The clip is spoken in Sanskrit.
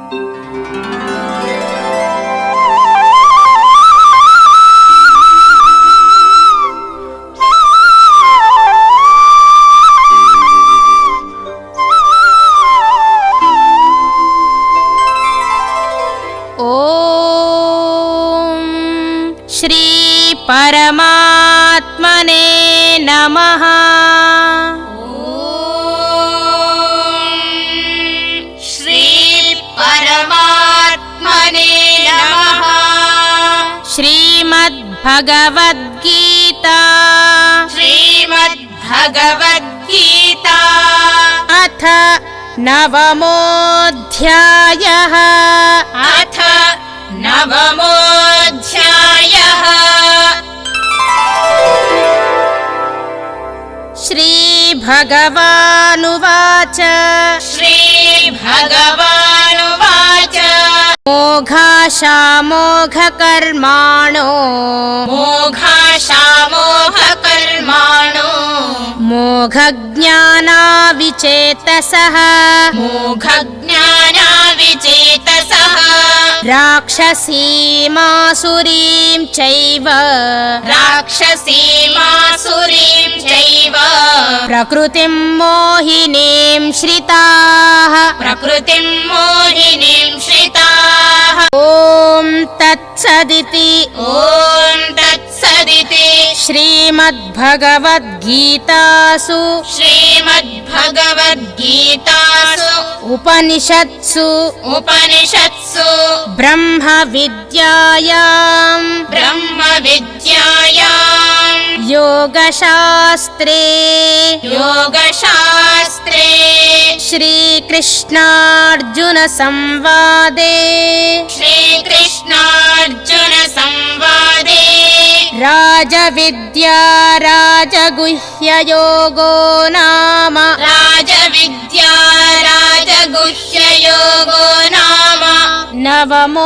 श्री परमात्मने नमः। श्री परमात्मने नमः। श्रीमद्भगवद्गीता श्रीमद्भगवद्गीता अथ नवमोऽध्यायः। अथ नवमोऽध्यायः। श्रीभगवानुवाच श्रीभगवानुवाच मोघाशामोघकर्माणो मोघाशामोघकर्माणो मोघज्ञानाविचेतसः मोघज्ञानाविचेतसः राक्षसीमासुरीं चैव राक्षसीमासुरीं चैव प्रकृतिं मोहिनीं श्रिताः प्रकृतिं मोहिनीं श्रिताः। ॐ तत्सदिति ॐ तत्सदिति श्रीमद्भगवद्गीतासु श्रीमद्भगवद्गीतासु उपनिषत्सु ब्रह्मविद्यायां योगशास्त्रे श्रीकृष्णार्जुन संवादे राजविद्या राजगुह्ययोगो नाम नवमोऽध्यायः।